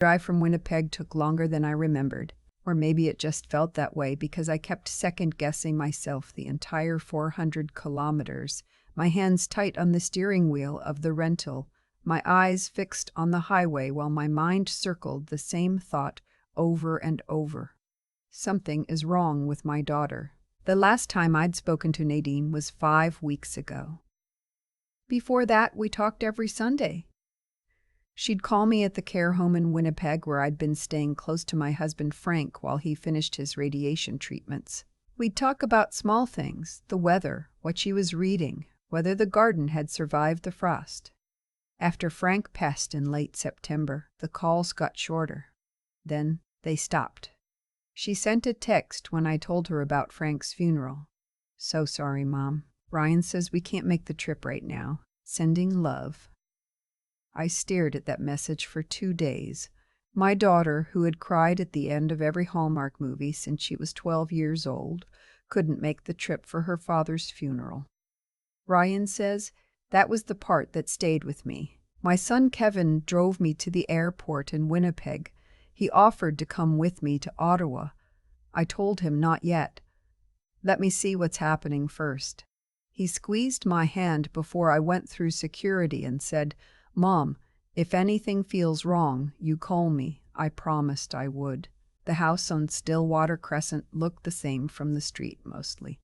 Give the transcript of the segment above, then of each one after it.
drive from Winnipeg took longer than I remembered. Or maybe it just felt that way because I kept second-guessing myself the entire 400 kilometers, my hands tight on the steering wheel of the rental, my eyes fixed on the highway while my mind circled the same thought over and over. Something is wrong with my daughter. The last time I'd spoken to Nadine was 5 weeks ago. Before that, we talked every Sunday. She'd call me at the care home in Winnipeg where I'd been staying close to my husband Frank while he finished his radiation treatments. We'd talk about small things, the weather, what she was reading, whether the garden had survived the frost. After Frank passed in late September, the calls got shorter. Then they stopped. She sent a text when I told her about Frank's funeral. "So sorry, Mom. Ryan says we can't make the trip right now. Sending love." I stared at that message for 2 days. My daughter, who had cried at the end of every Hallmark movie since she was 12 years old, couldn't make the trip for her father's funeral. Ryan says that was the part that stayed with me. My son Kevin drove me to the airport in Winnipeg. He offered to come with me to Ottawa. I told him not yet. Let me see what's happening first. He squeezed my hand before I went through security and said, "Mom, if anything feels wrong, you call me." I promised I would. The house on Stillwater Crescent looked the same from the street mostly.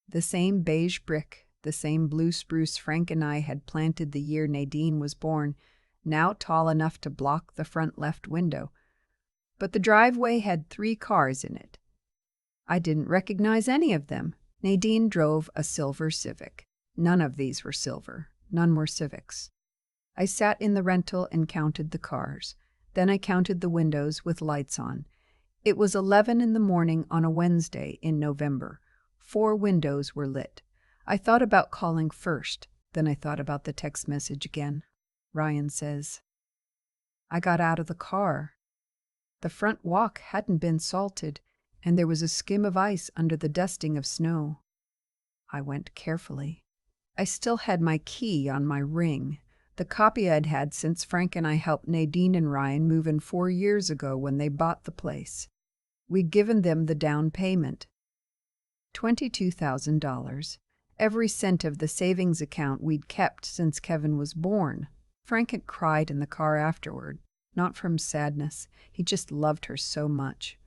The same beige brick, the same blue spruce Frank and I had planted the year Nadine was born, now tall enough to block the front left window. But the driveway had 3 cars in it. I didn't recognize any of them. Nadine drove a silver Civic. None of these were silver. None were Civics. I sat in the rental and counted the cars. Then I counted the windows with lights on. It was 11 in the morning on a Wednesday in November. 4 windows were lit. I thought about calling first. Then I thought about the text message again. Ryan says, I got out of the car. The front walk hadn't been salted, and there was a skim of ice under the dusting of snow. I went carefully. I still had my key on my ring, the copy I'd had since Frank and I helped Nadine and Ryan move in 4 years ago when they bought the place. We'd given them the down payment, $22,000, every cent of the savings account we'd kept since Kevin was born. Frank had cried in the car afterward, not from sadness. He just loved her so much.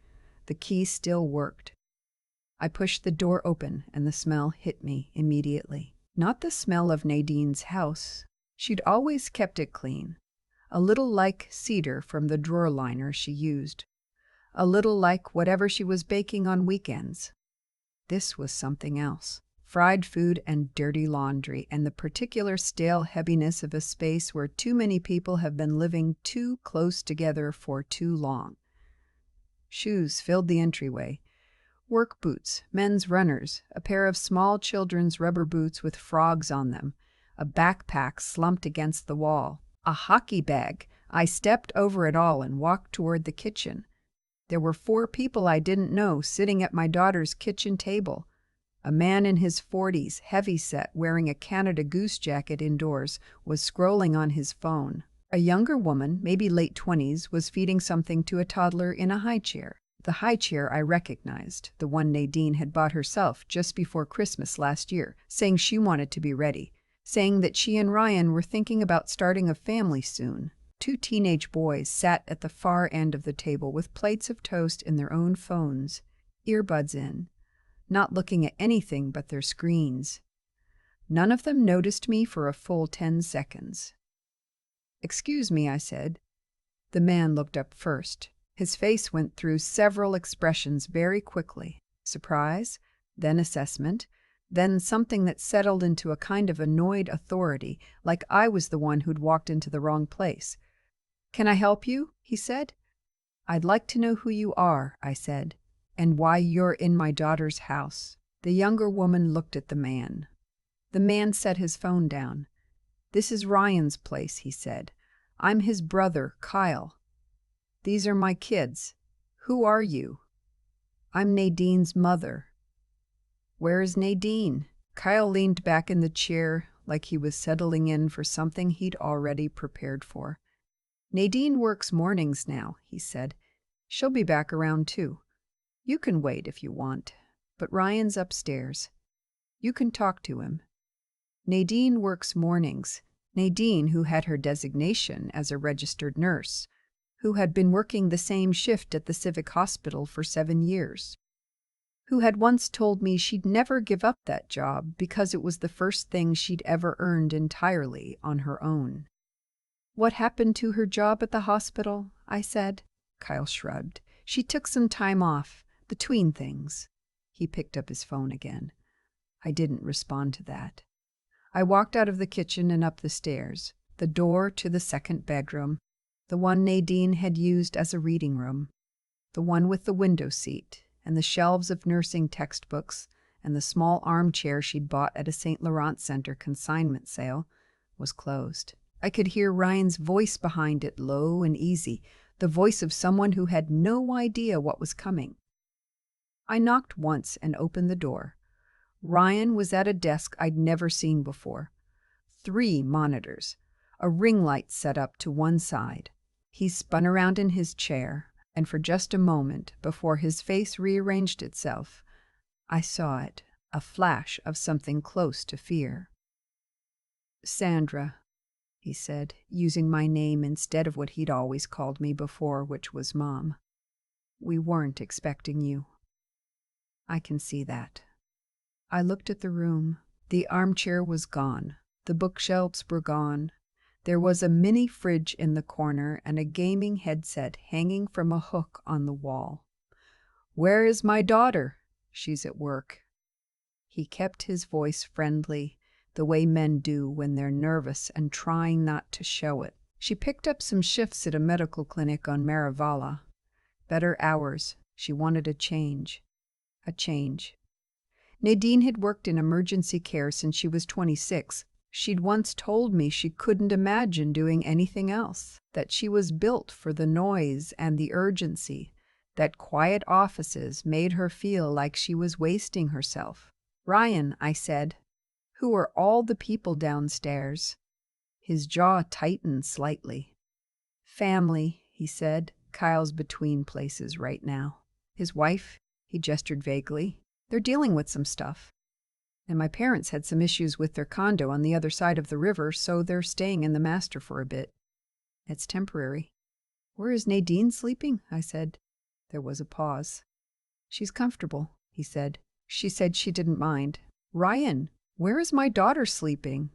The key still worked. I pushed the door open and the smell hit me immediately. Not the smell of Nadine's house. She'd always kept it clean. A little like cedar from the drawer liner she used. A little like whatever she was baking on weekends. This was something else. Fried food and dirty laundry and the particular stale heaviness of a space where too many people have been living too close together for too long. Shoes filled the entryway. Work boots, men's runners, a pair of small children's rubber boots with frogs on them, a backpack slumped against the wall, a hockey bag. I stepped over it all and walked toward the kitchen. There were 4 people I didn't know sitting at my daughter's kitchen table. A man in his 40s, heavyset, wearing a Canada Goose jacket indoors, was scrolling on his phone. A younger woman, maybe late 20s, was feeding something to a toddler in a high chair. The high chair I recognized, the one Nadine had bought herself just before Christmas last year, saying she wanted to be ready, saying that she and Ryan were thinking about starting a family soon. 2 teenage boys sat at the far end of the table with plates of toast in their own phones, earbuds in, not looking at anything but their screens. None of them noticed me for a full 10 seconds. "Excuse me," I said. The man looked up first. His face went through several expressions very quickly. Surprise, then assessment, then something that settled into a kind of annoyed authority, like I was the one who'd walked into the wrong place. "Can I help you?" he said. "I'd like to know who you are," I said, "and why you're in my daughter's house." The younger woman looked at the man. The man set his phone down. "This is Ryan's place," he said. "I'm his brother, Kyle. These are my kids. Who are you?" "I'm Nadine's mother." "Where is Nadine?" Kyle leaned back in the chair like he was settling in for something he'd already prepared for. Nadine works mornings now, he said. She'll be back around 2. You can wait if you want, but Ryan's upstairs. You can talk to him. Nadine works mornings. Nadine, who had her designation as a registered nurse, who had been working the same shift at the Civic Hospital for 7 years, who had once told me she'd never give up that job because it was the first thing she'd ever earned entirely on her own. What happened to her job at the hospital? I said. Kyle shrugged. She took some time off, between things. He picked up his phone again. I didn't respond to that. I walked out of the kitchen and up the stairs, the door to the second bedroom, the one Nadine had used as a reading room, the one with the window seat and the shelves of nursing textbooks and the small armchair she'd bought at a St. Laurent Center consignment sale, was closed. I could hear Ryan's voice behind it, low and easy, the voice of someone who had no idea what was coming. I knocked once and opened the door. Ryan was at a desk I'd never seen before. 3 monitors, a ring light set up to one side. He spun around in his chair, and for just a moment, before his face rearranged itself, I saw it, a flash of something close to fear. Sandra, he said, using my name instead of what he'd always called me before, which was Mom. We weren't expecting you. I can see that. I looked at the room. The armchair was gone. The bookshelves were gone. There was a mini fridge in the corner and a gaming headset hanging from a hook on the wall. Where is my daughter? She's at work. He kept his voice friendly, the way men do when they're nervous and trying not to show it. She picked up some shifts at a medical clinic on Marivala. Better hours. She wanted a change. A change. Nadine had worked in emergency care since she was 26. She'd once told me she couldn't imagine doing anything else, that she was built for the noise and the urgency, that quiet offices made her feel like she was wasting herself. Ryan, I said, who are all the people downstairs? His jaw tightened slightly. Family, he said. Kyle's between places right now. His wife, he gestured vaguely. They're dealing with some stuff. And my parents had some issues with their condo on the other side of the river, so they're staying in the master for a bit. It's temporary. Where is Nadine sleeping? I said. There was a pause. She's comfortable, he said. She said she didn't mind. Ryan, where is my daughter sleeping?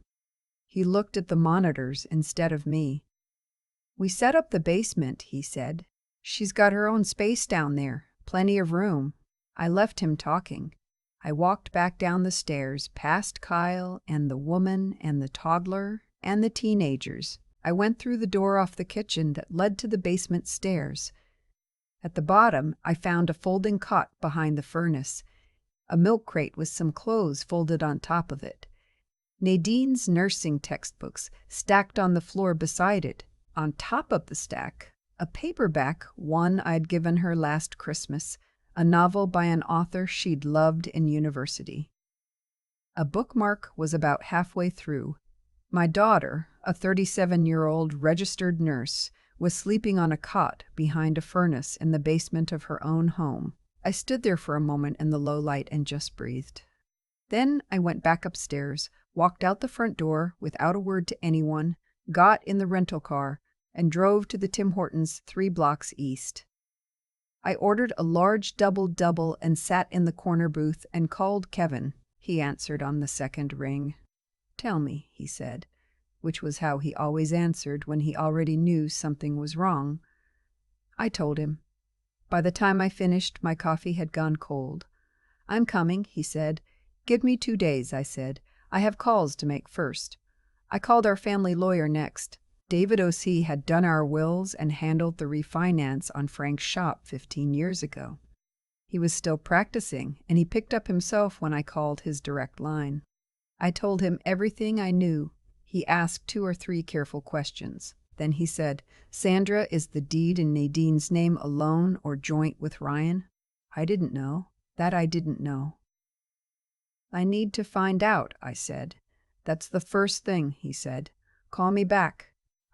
He looked at the monitors instead of me. We set up the basement, he said. She's got her own space down there, plenty of room. I left him talking. I walked back down the stairs, past Kyle and the woman and the toddler and the teenagers. I went through the door off the kitchen that led to the basement stairs. At the bottom, I found a folding cot behind the furnace, a milk crate with some clothes folded on top of it. Nadine's nursing textbooks stacked on the floor beside it. On top of the stack, a paperback, one I'd given her last Christmas, a novel by an author she'd loved in university. A bookmark was about halfway through. My daughter, a 37-year-old registered nurse, was sleeping on a cot behind a furnace in the basement of her own home. I stood there for a moment in the low light and just breathed. Then I went back upstairs, walked out the front door without a word to anyone, got in the rental car, and drove to the Tim Hortons 3 blocks east. I ordered a large double-double and sat in the corner booth and called Kevin. He answered on the second ring. Tell me, he said, which was how he always answered when he already knew something was wrong. I told him. By the time I finished, my coffee had gone cold. I'm coming, he said. Give me 2 days, I said. I have calls to make first. I called our family lawyer next. David O.C. had done our wills and handled the refinance on Frank's shop 15 years ago. He was still practicing, and he picked up himself when I called his direct line. I told him everything I knew. He asked 2 or 3 careful questions. Then he said, Sandra, is the deed in Nadine's name alone or joint with Ryan? I didn't know. That I didn't know. I need to find out, I said. That's the first thing, he said. Call me back.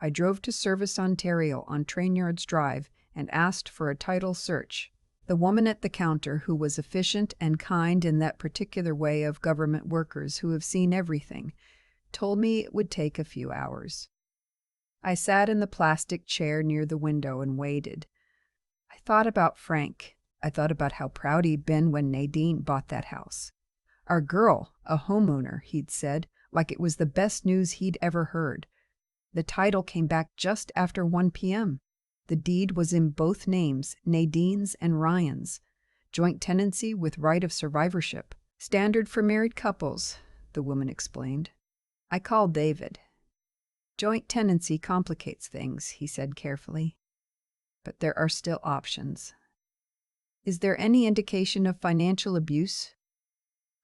I drove to Service Ontario on Trainyards Drive and asked for a title search. The woman at the counter, who was efficient and kind in that particular way of government workers who have seen everything, told me it would take a few hours. I sat in the plastic chair near the window and waited. I thought about Frank. I thought about how proud he'd been when Nadine bought that house. Our girl, a homeowner, he'd said, like it was the best news he'd ever heard. The title came back just after 1 p.m. The deed was in both names, Nadine's and Ryan's. Joint tenancy with right of survivorship. Standard for married couples, the woman explained. I called David. Joint tenancy complicates things, he said carefully. But there are still options. Is there any indication of financial abuse?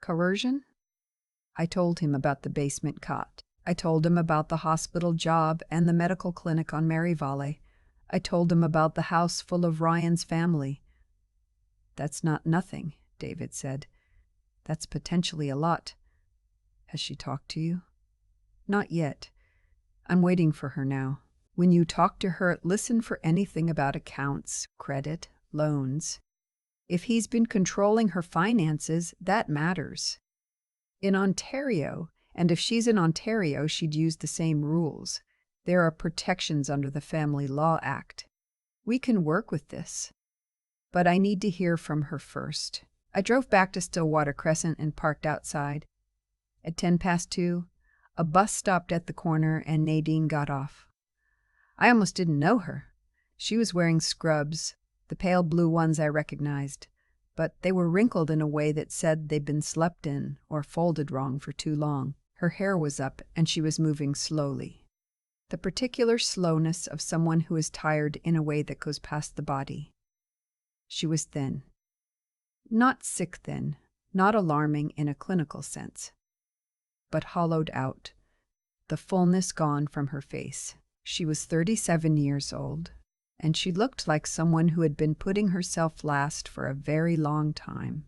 Coercion? I told him about the basement cot. I told him about the hospital job and the medical clinic on Mary Valley. I told him about the house full of Ryan's family. That's not nothing, David said. That's potentially a lot. Has she talked to you? Not yet. I'm waiting for her now. When you talk to her, listen for anything about accounts, credit, loans. If he's been controlling her finances, that matters. In Ontario, and if she's in Ontario, she'd use the same rules. There are protections under the Family Law Act. We can work with this. But I need to hear from her first. I drove back to Stillwater Crescent and parked outside. At 2:10, a bus stopped at the corner and Nadine got off. I almost didn't know her. She was wearing scrubs, the pale blue ones I recognized, but they were wrinkled in a way that said they'd been slept in or folded wrong for too long. Her hair was up and she was moving slowly. The particular slowness of someone who is tired in a way that goes past the body. She was thin. Not sick thin, not alarming in a clinical sense, but hollowed out, the fullness gone from her face. She was 37 years old, and she looked like someone who had been putting herself last for a very long time.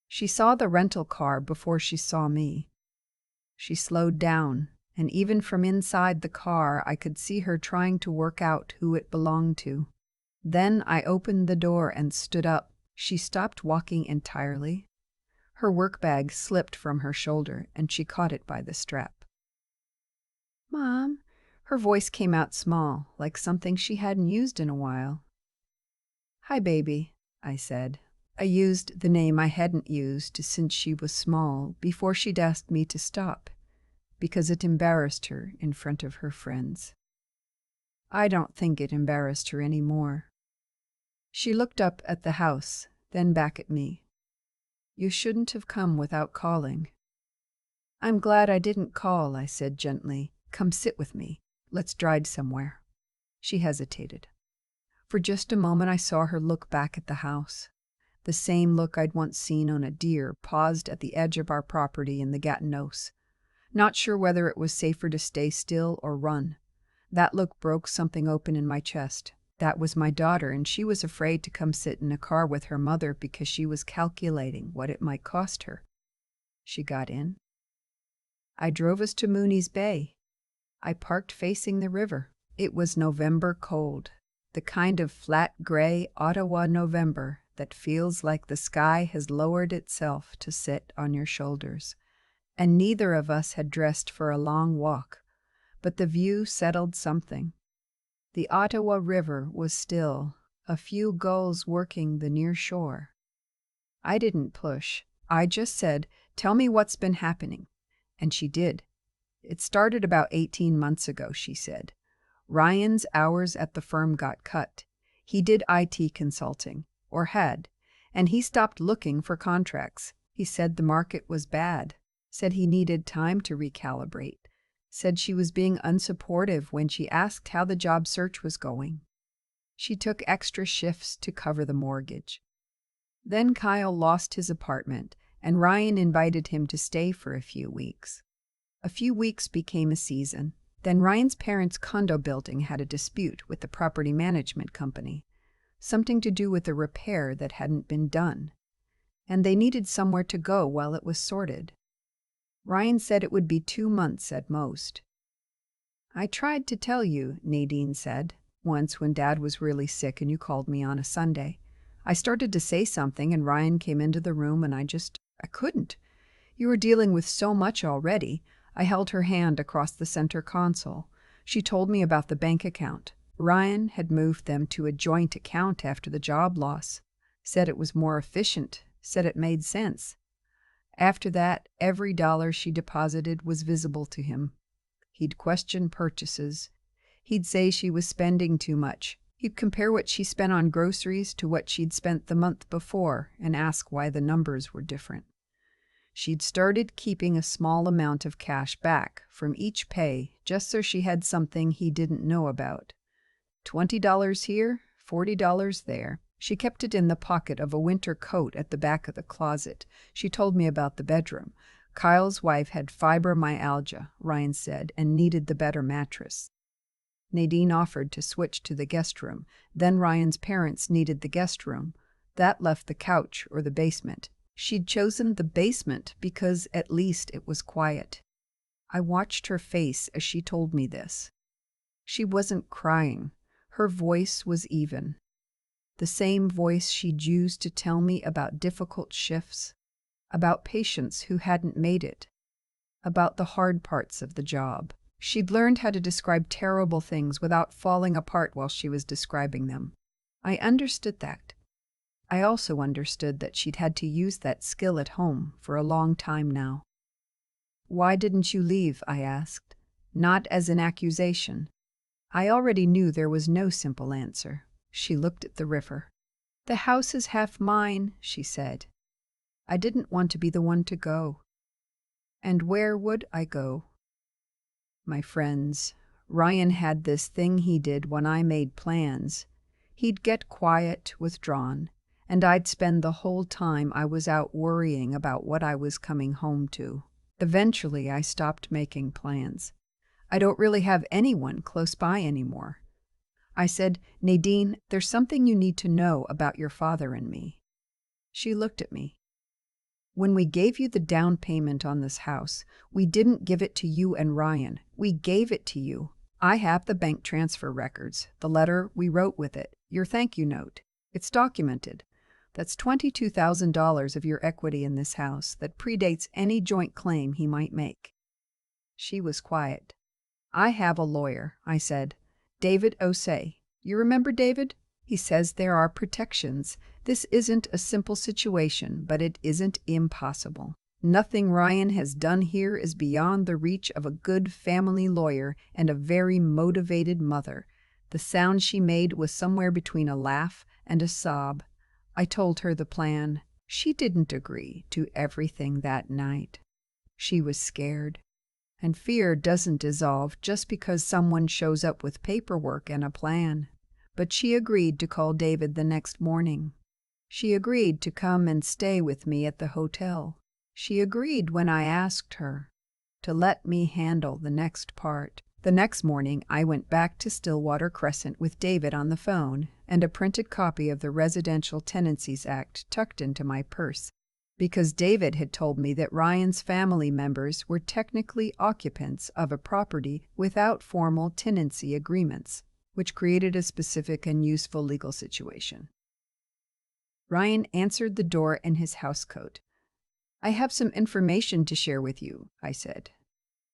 She saw the rental car before she saw me. She slowed down, and even from inside the car I could see her trying to work out who it belonged to. Then I opened the door and stood up. She stopped walking entirely. Her work bag slipped from her shoulder, and she caught it by the strap. "Mom," her voice came out small, like something she hadn't used in a while. "Hi, baby," I said. I used the name I hadn't used since she was small, before she'd asked me to stop, because it embarrassed her in front of her friends. I don't think it embarrassed her any more. She looked up at the house, then back at me. "You shouldn't have come without calling." "I'm glad I didn't call," I said gently. "Come sit with me. Let's drive somewhere." She hesitated. For just a moment I saw her look back at the house. The same look I'd once seen on a deer paused at the edge of our property in the Gatineaus. Not sure whether it was safer to stay still or run. That look broke something open in my chest. That was my daughter, and she was afraid to come sit in a car with her mother because she was calculating what it might cost her. She got in. I drove us to Mooney's Bay. I parked facing the river. It was November cold, the kind of flat gray Ottawa November that feels like the sky has lowered itself to sit on your shoulders. And neither of us had dressed for a long walk, but the view settled something. The Ottawa River was still, a few gulls working the near shore. I didn't push. I just said, "Tell me what's been happening." And she did. "It started about 18 months ago," she said. "Ryan's hours at the firm got cut. He did IT consulting, or had, and he stopped looking for contracts. He said the market was bad, said he needed time to recalibrate, said she was being unsupportive when she asked how the job search was going. She took extra shifts to cover the mortgage. Then Kyle lost his apartment, and Ryan invited him to stay for a few weeks. A few weeks became a season. Then Ryan's parents' condo building had a dispute with the property management company, something to do with a repair that hadn't been done, and they needed somewhere to go while it was sorted. Ryan said it would be 2 months at most. I tried to tell you, Nadine said, once when Dad was really sick and you called me on a Sunday. I started to say something and Ryan came into the room and I couldn't. You were dealing with so much already. I held her hand across the center console. She told me about the bank account. Ryan had moved them to a joint account after the job loss. Said it was more efficient. Said it made sense. After that, every dollar she deposited was visible to him. He'd question purchases. He'd say she was spending too much. He'd compare what she spent on groceries to what she'd spent the month before and ask why the numbers were different. She'd started keeping a small amount of cash back from each pay just so she had something he didn't know about. $20 here, $40 there. She kept it in the pocket of a winter coat at the back of the closet. She told me about the bedroom. Kyle's wife had fibromyalgia, Ryan said, and needed the better mattress. Nadine offered to switch to the guest room. Then Ryan's parents needed the guest room. That left the couch or the basement. She'd chosen the basement because at least it was quiet. I watched her face as she told me this. She wasn't crying. Her voice was even. The same voice she'd used to tell me about difficult shifts, about patients who hadn't made it, about the hard parts of the job. She'd learned how to describe terrible things without falling apart while she was describing them. I understood that. I also understood that she'd had to use that skill at home for a long time now. "Why didn't you leave?" I asked. Not as an accusation. I already knew there was no simple answer. She looked at the river. "The house is half mine," she said. I didn't want to be the one to go. And where would I go? My friends. Ryan had this thing he did when I made plans. He'd get quiet, withdrawn, and I'd spend the whole time I was out worrying about what I was coming home to. Eventually, I stopped making plans. I don't really have anyone close by anymore. I said, "Nadine, there's something you need to know about your father and me." She looked at me. "When we gave you the down payment on this house, we didn't give it to you and Ryan. We gave it to you. I have the bank transfer records, the letter we wrote with it, your thank you note. It's documented. That's $22,000 of your equity in this house that predates any joint claim he might make." She was quiet. "I have a lawyer," I said. "David Osei. You remember David? He says there are protections. This isn't a simple situation, but it isn't impossible. Nothing Ryan has done here is beyond the reach of a good family lawyer and a very motivated mother." The sound she made was somewhere between a laugh and a sob. I told her the plan. She didn't agree to everything that night. She was scared. And fear doesn't dissolve just because someone shows up with paperwork and a plan. But she agreed to call David the next morning. She agreed to come and stay with me at the hotel. She agreed when I asked her to let me handle the next part. The next morning, I went back to Stillwater Crescent with David on the phone and a printed copy of the Residential Tenancies Act tucked into my purse, because David had told me that Ryan's family members were technically occupants of a property without formal tenancy agreements, which created a specific and useful legal situation. Ryan answered the door in his housecoat. "I have some information to share with you," I said.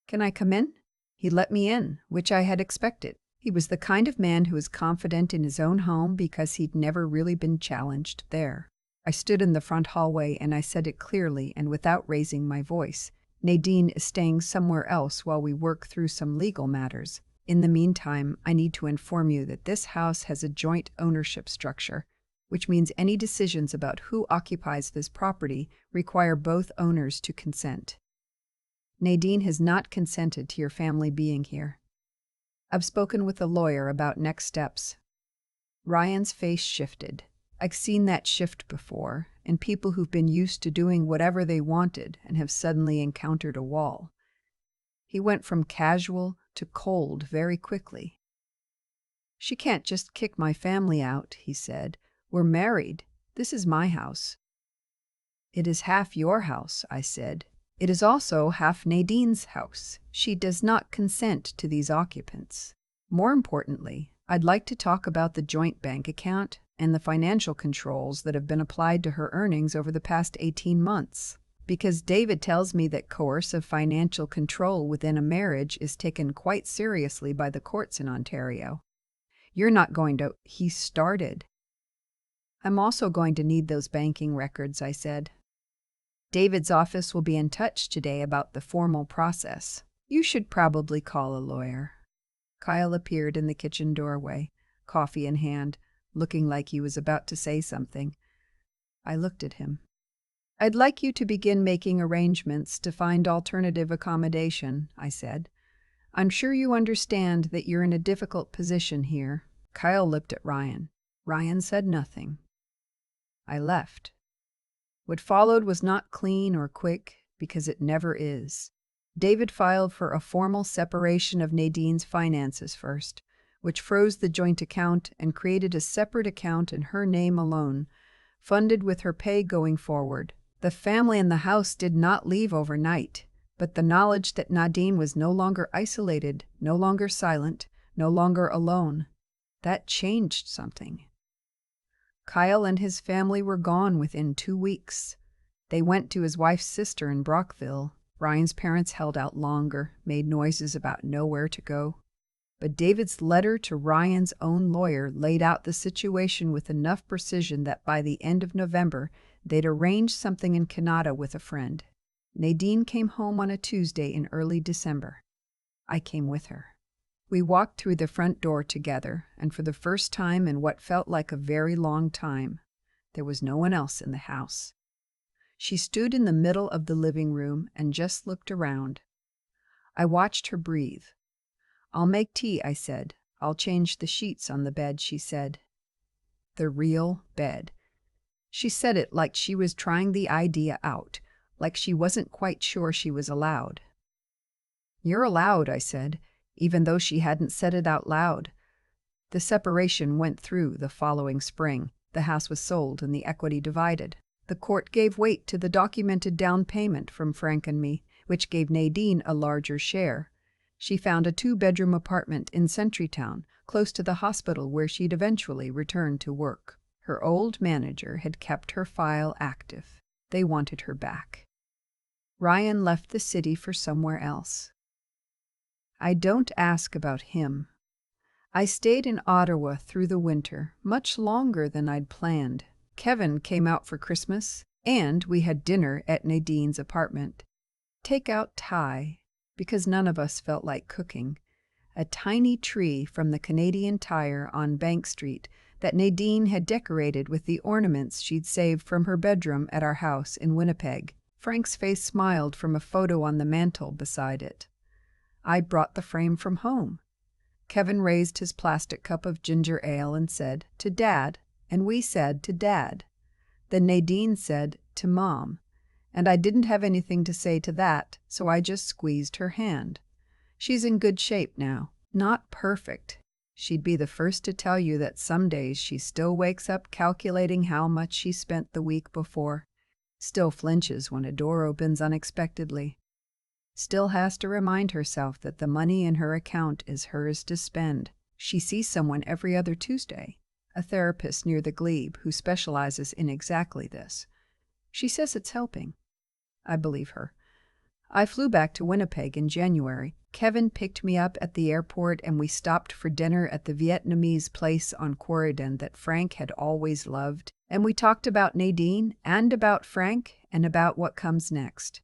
"Can I come in?" He let me in, which I had expected. He was the kind of man who was confident in his own home because he'd never really been challenged there. I stood in the front hallway and I said it clearly and without raising my voice. "Nadine is staying somewhere else while we work through some legal matters. In the meantime, I need to inform you that this house has a joint ownership structure, which means any decisions about who occupies this property require both owners to consent. Nadine has not consented to your family being here. I've spoken with a lawyer about next steps." Ryan's face shifted. I've seen that shift before, in people who've been used to doing whatever they wanted and have suddenly encountered a wall. He went from casual to cold very quickly. "She can't just kick my family out," he said. "We're married. This is my house." "It is half your house," I said. It is also half Nadine's house. She does not consent to these occupants. More importantly, I'd like to talk about the joint bank account and the financial controls that have been applied to her earnings over the past 18 months. Because David tells me that coercive financial control within a marriage is taken quite seriously by the courts in Ontario. You're not going to— He started. I'm also going to need those banking records, I said. David's office will be in touch today about the formal process. You should probably call a lawyer. Kyle appeared in the kitchen doorway, coffee in hand, looking like he was about to say something. I looked at him. I'd like you to begin making arrangements to find alternative accommodation, I said. I'm sure you understand that you're in a difficult position here. Kyle looked at Ryan. Ryan said nothing. I left. What followed was not clean or quick, because it never is. David filed for a formal separation of Nadine's finances first, which froze the joint account and created a separate account in her name alone, funded with her pay going forward. The family and the house did not leave overnight, but the knowledge that Nadine was no longer isolated, no longer silent, no longer alone, that changed something. Kyle and his family were gone within 2 weeks. They went to his wife's sister in Brockville. Ryan's parents held out longer, made noises about nowhere to go. But David's letter to Ryan's own lawyer laid out the situation with enough precision that by the end of November, they'd arranged something in Canada with a friend. Nadine came home on a Tuesday in early December. I came with her. We walked through the front door together, and for the first time in what felt like a very long time, there was no one else in the house. She stood in the middle of the living room and just looked around. I watched her breathe. I'll make tea, I said. I'll change the sheets on the bed, she said. The real bed. She said it like she was trying the idea out, like she wasn't quite sure she was allowed. You're allowed, I said, even though she hadn't said it out loud. The separation went through the following spring. The house was sold and the equity divided. The court gave weight to the documented down payment from Frank and me, which gave Nadine a larger share. She found a 2-bedroom apartment in Sentrytown, close to the hospital where she'd eventually return to work. Her old manager had kept her file active. They wanted her back. Ryan left the city for somewhere else. I don't ask about him. I stayed in Ottawa through the winter, much longer than I'd planned. Kevin came out for Christmas, and we had dinner at Nadine's apartment. Take-out Thai, because none of us felt like cooking. A tiny tree from the Canadian Tire on Bank Street that Nadine had decorated with the ornaments she'd saved from her bedroom at our house in Winnipeg. Frank's face smiled from a photo on the mantel beside it. I brought the frame from home. Kevin raised his plastic cup of ginger ale and said, "To Dad," and we said, "To Dad." Then Nadine said, "To Mom," and I didn't have anything to say to that, so I just squeezed her hand. She's in good shape now. Not perfect. She'd be the first to tell you that some days she still wakes up calculating how much she spent the week before, still flinches when a door opens unexpectedly, still has to remind herself that the money in her account is hers to spend. She sees someone every other Tuesday, a therapist near the Glebe who specializes in exactly this. She says it's helping. I believe her. I flew back to Winnipeg in January. Kevin picked me up at the airport and we stopped for dinner at the Vietnamese place on Corridon that Frank had always loved. And we talked about Nadine and about Frank and about what comes next.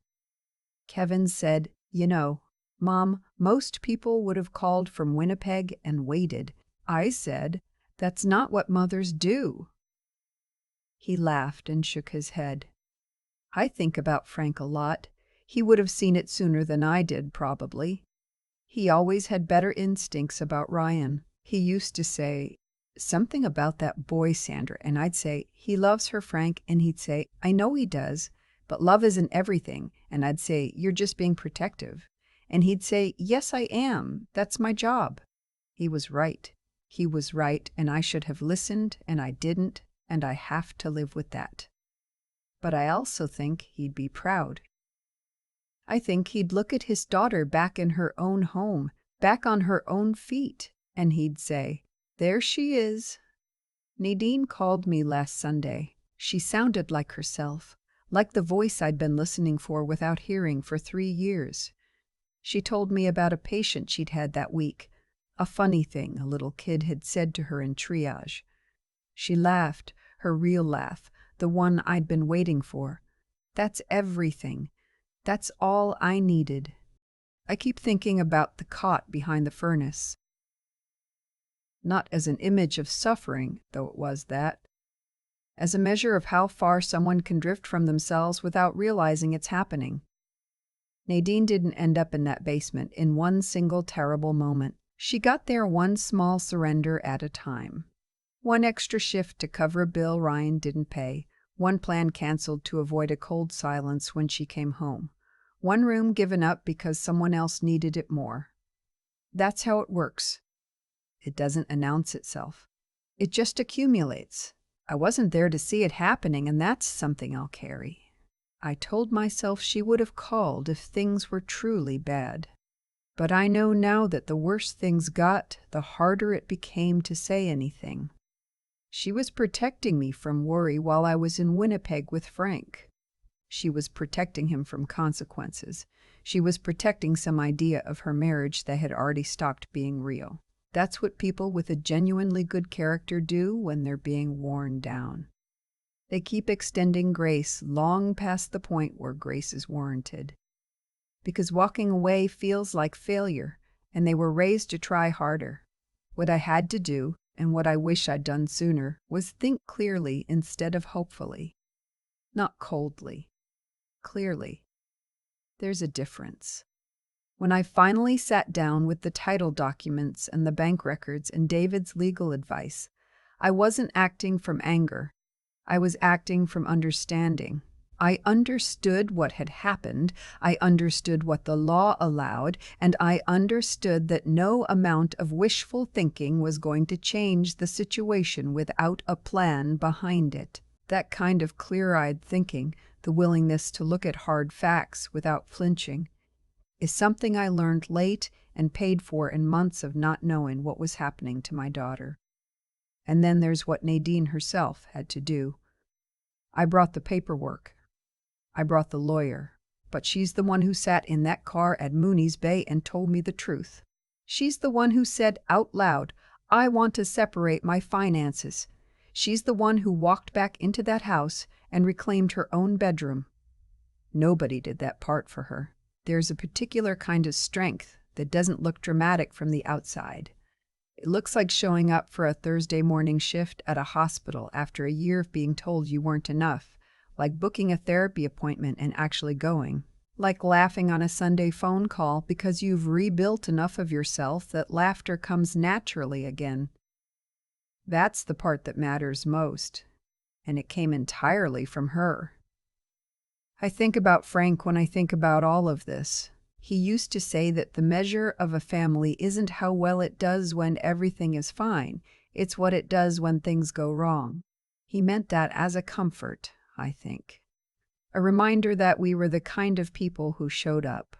Kevin said, "You know, Mom, most people would have called from Winnipeg and waited." I said, "That's not what mothers do." He laughed and shook his head. I think about Frank a lot. He would have seen it sooner than I did, probably. He always had better instincts about Ryan. He used to say something about that boy, Sandra, and I'd say, "He loves her, Frank," and he'd say, "I know he does, but love isn't everything," and I'd say, "You're just being protective." And he'd say, "Yes, I am. That's my job." He was right. He was right, and I should have listened, and I didn't, and I have to live with that. But I also think he'd be proud. I think he'd look at his daughter back in her own home, back on her own feet, and he'd say, "There she is." Nadine called me last Sunday. She sounded like herself, like the voice I'd been listening for without hearing for 3 years. She told me about a patient she'd had that week, a funny thing a little kid had said to her in triage. She laughed, her real laugh, the one I'd been waiting for. That's everything. That's all I needed. I keep thinking about the cot behind the furnace. Not as an image of suffering, though it was that. As a measure of how far someone can drift from themselves without realizing it's happening. Nadine didn't end up in that basement in one single terrible moment. She got there one small surrender at a time. One extra shift to cover a bill Ryan didn't pay. One plan canceled to avoid a cold silence when she came home. One room given up because someone else needed it more. That's how it works. It doesn't announce itself. It just accumulates. I wasn't there to see it happening, and that's something I'll carry. I told myself she would have called if things were truly bad. But I know now that the worse things got, the harder it became to say anything. She was protecting me from worry while I was in Winnipeg with Frank. She was protecting him from consequences. She was protecting some idea of her marriage that had already stopped being real. That's what people with a genuinely good character do when they're being worn down. They keep extending grace long past the point where grace is warranted. Because walking away feels like failure, and they were raised to try harder. What I had to do, and what I wish I'd done sooner, was think clearly instead of hopefully. Not coldly. Clearly. There's a difference. When I finally sat down with the title documents and the bank records and David's legal advice, I wasn't acting from anger. I was acting from understanding. I understood what had happened, I understood what the law allowed, and I understood that no amount of wishful thinking was going to change the situation without a plan behind it. That kind of clear-eyed thinking, the willingness to look at hard facts without flinching, is something I learned late and paid for in months of not knowing what was happening to my daughter. And then there's what Nadine herself had to do. I brought the paperwork. I brought the lawyer, but she's the one who sat in that car at Mooney's Bay and told me the truth. She's the one who said out loud, "I want to separate my finances." She's the one who walked back into that house and reclaimed her own bedroom. Nobody did that part for her. There's a particular kind of strength that doesn't look dramatic from the outside. It looks like showing up for a Thursday morning shift at a hospital after a year of being told you weren't enough. Like booking a therapy appointment and actually going. Like laughing on a Sunday phone call because you've rebuilt enough of yourself that laughter comes naturally again. That's the part that matters most, and it came entirely from her. I think about Frank when I think about all of this. He used to say that the measure of a family isn't how well it does when everything is fine, it's what it does when things go wrong. He meant that as a comfort, I think. A reminder that we were the kind of people who showed up.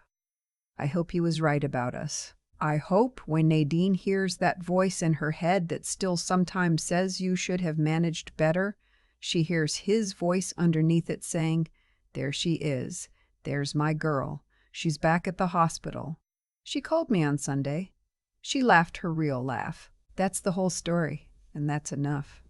I hope he was right about us. I hope when Nadine hears that voice in her head that still sometimes says you should have managed better, she hears his voice underneath it saying, "There she is. There's my girl. She's back at the hospital. She called me on Sunday. She laughed her real laugh." That's the whole story, and that's enough.